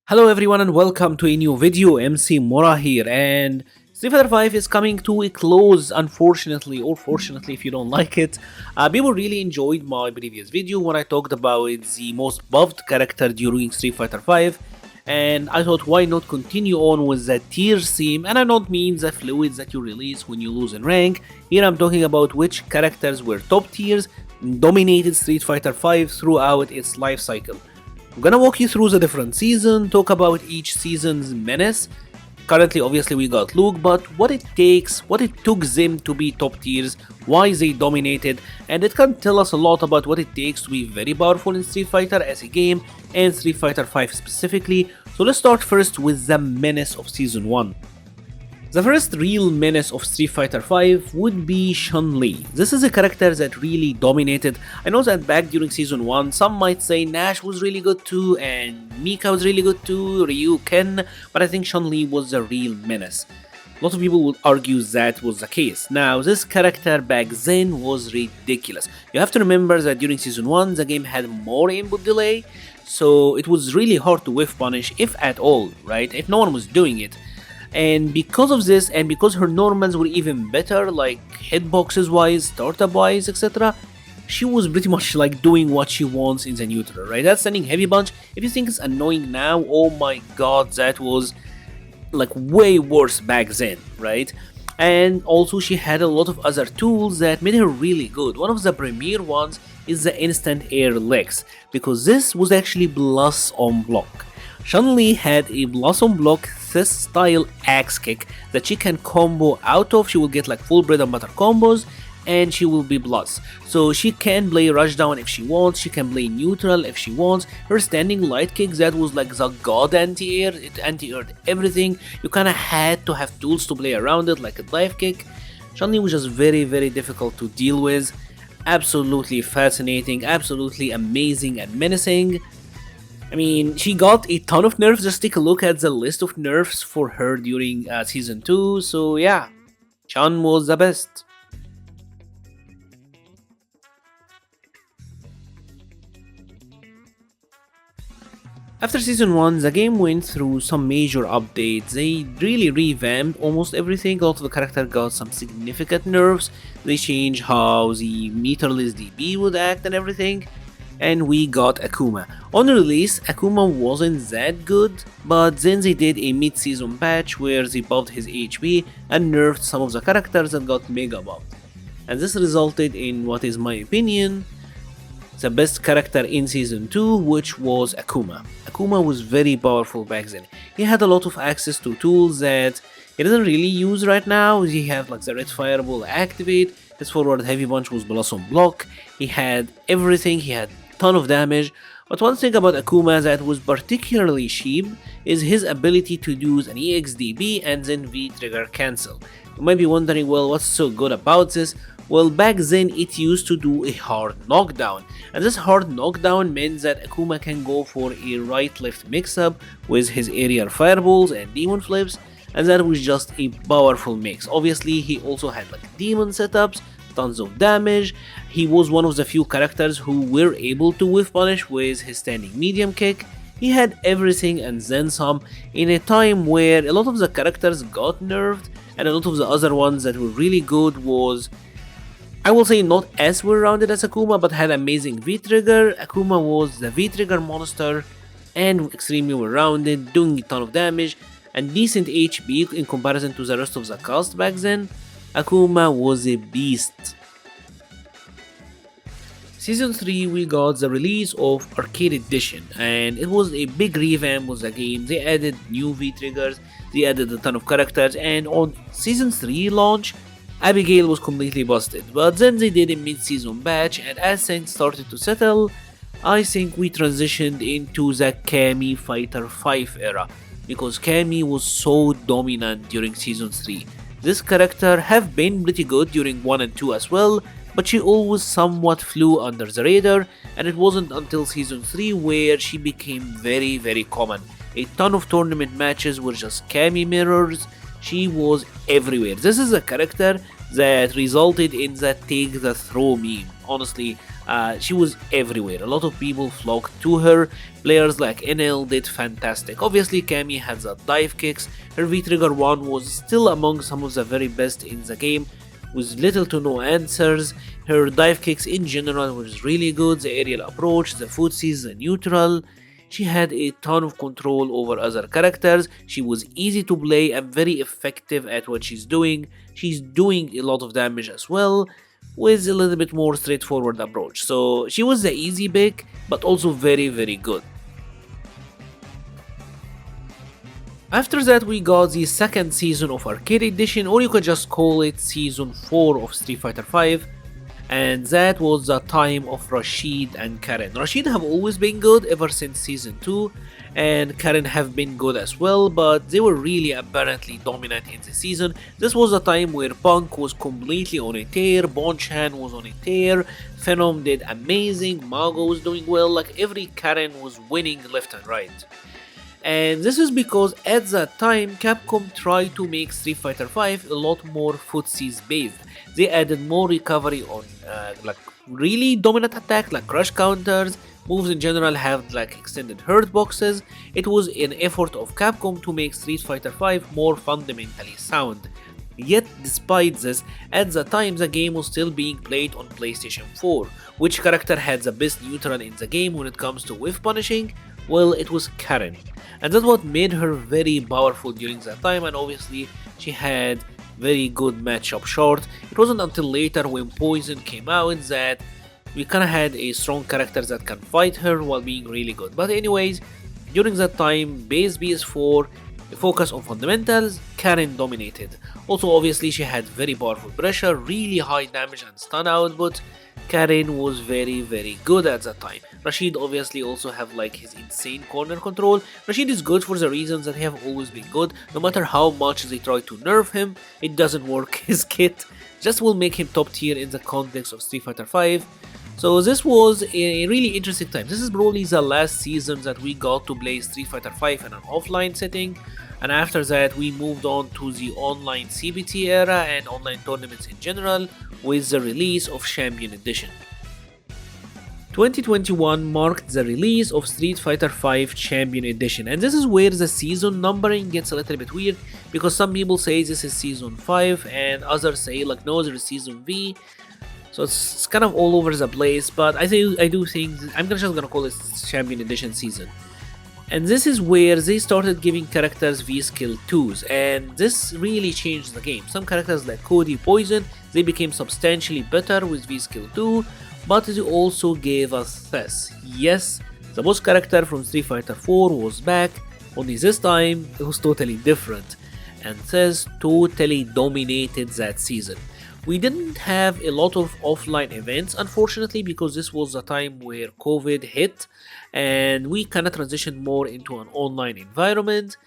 Hello everyone and welcome to a new video. MC Mora here, and Street Fighter 5 is coming to a close, unfortunately or fortunately if you don't like it. People really enjoyed my previous video when I talked about the most buffed character during Street Fighter 5, and I thought why not continue on with the tier theme. And I don't mean the fluids that you release when you lose in rank. Here I'm talking about which characters were top tiers, dominated Street Fighter 5 throughout its life cycle. I'm gonna walk you through the different seasons, talk about each season's menace. Currently, obviously, we got Luke, but what it takes, what it took them to be top tiers, why they dominated, and it can tell us a lot about what it takes to be very powerful in Street Fighter as a game, and Street Fighter 5 specifically. So let's start first with the menace of Season 1. The first real menace of Street Fighter 5 would be Chun-Li. This is a character that really dominated. I know that back during Season 1, some might say Nash was really good too, and Mika was really good too, Ryu, Ken, but I think Chun-Li was the real menace. A lot of people would argue that was the case. Now, this character back then was ridiculous. You have to remember that during Season 1, the game had more input delay, so it was really hard to whiff punish, if at all, right? If no one was doing it. And because of this, and because her normals were even better, like hitboxes wise, startup wise, etc., she was pretty much like doing what she wants in the neutral, right? That standing heavy punch, if you think it's annoying now, oh my god, that was like way worse back then, right? And also she had a lot of other tools that made her really good. One of the premier ones is the instant air legs, because this was actually plus on block. Chun-Li had a Blossom Block this style axe kick that she can combo out of. She will get like full bread and butter combos, and she will be plus. So she can play rushdown if she wants, she can play neutral if she wants. Her standing light kick, that was like the god anti-air, it anti-aired everything. You kinda had to have tools to play around it, like a dive kick. Chun-Li was just very difficult to deal with. Absolutely fascinating, absolutely amazing and menacing. I mean, she got a ton of nerfs. Just take a look at the list of nerfs for her during Season 2. So yeah, Chun was the best. After Season 1, the game went through some major updates. They really revamped almost everything. A lot of the character got some significant nerfs. They changed how the meterless DB would act and everything. And we got Akuma. On release, Akuma wasn't that good, but then they did a mid-season patch where they buffed his HP and nerfed some of the characters that got mega buffed. And this resulted in what is my opinion, the best character in Season 2, which was Akuma. Akuma was very powerful back then. He had a lot of access to tools that he doesn't really use right now. He had like the red fireball activate, his forward heavy punch was blossom block, he had everything, he had ton of damage. But one thing about Akuma that was particularly cheap is his ability to use an EXDB and then V-trigger cancel. You might be wondering, well, what's so good about this? Well, back then it used to do a hard knockdown, and this hard knockdown meant that Akuma can go for a right-left mix-up with his aerial fireballs and demon flips, and that was just a powerful mix. Obviously, he also had like demon setups, tons of damage. He was one of the few characters who were able to whiff punish with his standing medium kick. He had everything and then some in a time where a lot of the characters got nerfed, and a lot of the other ones that were really good was, I will say, not as well-rounded as Akuma, but had amazing V-trigger. Akuma was the V-trigger monster and extremely well-rounded, doing a ton of damage and decent HP in comparison to the rest of the cast back then. Akuma was a beast. Season 3 we got the release of Arcade Edition, and it was a big revamp of the game. They added new V-triggers, they added a ton of characters, and on Season 3 launch, Abigail was completely busted. But then they did a mid-season patch, and as things started to settle, I think we transitioned into the Cammy Fighter 5 era, because Cammy was so dominant during Season 3. This character have been pretty good during 1 and 2 as well, but she always somewhat flew under the radar, and it wasn't until Season 3 where she became very common. A ton of tournament matches were just Cammy mirrors. She was everywhere. This is a character that resulted in the take the throw meme. Honestly, She was everywhere. A lot of people flocked to her. Players like NL did fantastic. Obviously, Cammy had the dive kicks. Her V-Trigger 1 was still among some of the very best in the game, with little to no answers. Her dive kicks in general was really good. The aerial approach, the footsies, the neutral. She had a ton of control over other characters. She was easy to play and very effective at what she's doing. She's doing a lot of damage as well, with a little bit more straightforward approach. So she was the easy pick, but also very good. After that we got the second season of Arcade Edition, or you could just call it Season 4 of Street Fighter V, and that was the time of Rashid and Karen. Rashid have always been good ever since Season 2, and Karen have been good as well, but they were really apparently dominant in the season. This was a time where Punk was completely on a tear, Bonchan was on a tear, Phenom did amazing, Mago was doing well, like every Karen was winning left and right. And this is because at that time Capcom tried to make Street Fighter V a lot more footsies based. They added more recovery on like really dominant attack, like crush counters. Moves in general have like extended hurt boxes. It was an effort of Capcom to make Street Fighter V more fundamentally sound. Yet despite this, at the time the game was still being played on PlayStation 4. Which character had the best neutral in the game when it comes to whiff punishing? Well, it was Karen. And that's what made her very powerful during that time, and obviously she had very good matchup short. It wasn't until later when Poison came out that we kinda had a strong character that can fight her while being really good. But anyways, during that time, base BS4, the focus on fundamentals, Karen dominated. Also obviously she had very powerful pressure, really high damage and stun output. Karen was very good at that time. Rashid obviously also have like his insane corner control. Rashid is good for the reasons that he have always been good. No matter how much they try to nerf him, it doesn't work. His kit just will make him top tier in the context of Street Fighter V. So this was a really interesting time. This is probably the last season that we got to play Street Fighter V in an offline setting. And after that we moved on to the online CBT era and online tournaments in general with the release of Champion Edition. 2021 marked the release of Street Fighter V Champion Edition, and this is where the season numbering gets a little bit weird, because some people say this is Season 5 and others say like no, there is Season V. So it's kind of all over the place, but I do think I'm just gonna call it Champion Edition season. And this is where they started giving characters V-Skill 2s, and this really changed the game. Some characters like Cody, Poison, they became substantially better with V-Skill 2, but they also gave us Thess. Yes, the boss character from Street Fighter 4 was back, only this time it was totally different, and Thess totally dominated that season. We didn't have a lot of offline events, unfortunately, because this was the time where COVID hit and we kinda transitioned more into an online environment,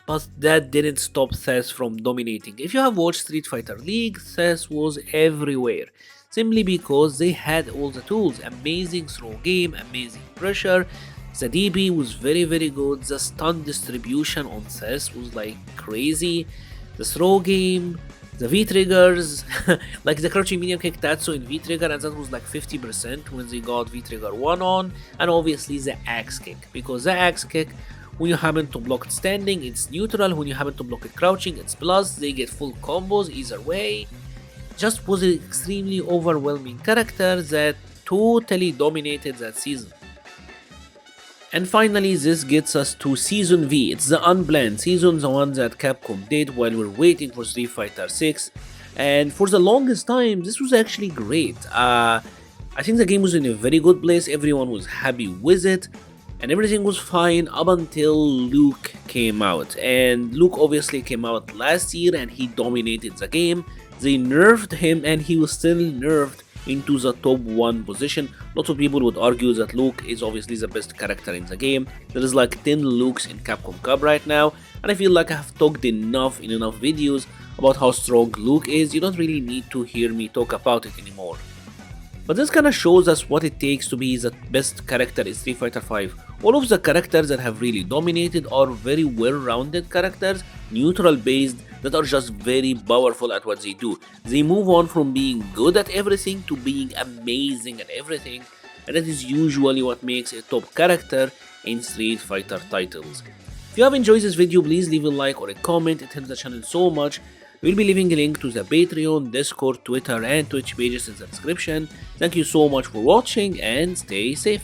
but that didn't stop Thess from dominating. If you have watched Street Fighter League, Thess was everywhere, simply because they had all the tools: amazing throw game, amazing pressure, the DB was very good, the stun distribution on Thess was like crazy, the throw game, the V-triggers, like the crouching medium kick Tatsu in V-trigger, and that was like 50% when they got V-trigger 1 on, and obviously the axe kick, because the axe kick, when you happen to block it standing, it's neutral, when you happen to block it crouching, it's plus, they get full combos either way. Just was an extremely overwhelming character that totally dominated that season. And finally, this gets us to Season V. It's the unplanned season, the one that Capcom did while we're waiting for Street Fighter 6. And for the longest time, this was actually great. I think the game was in a very good place, everyone was happy with it, and everything was fine up until Luke came out. And Luke obviously came out last year and he dominated the game. They nerfed him and he was still nerfed into the top 1 position. Lots of people would argue that Luke is obviously the best character in the game. There is like 10 Lukes in Capcom Cup right now, and I feel like I have talked enough in enough videos about how strong Luke is. You don't really need to hear me talk about it anymore. But this kinda shows us what it takes to be the best character in Street Fighter V. All of the characters that have really dominated are very well-rounded characters, neutral based, that are just very powerful at what they do. They move on from being good at everything to being amazing at everything, and that is usually what makes a top character in Street Fighter titles. If you have enjoyed this video, please leave a like or a comment, it helps the channel so much. We'll be leaving a link to the Patreon, Discord, Twitter and Twitch pages in the description. Thank you so much for watching and stay safe.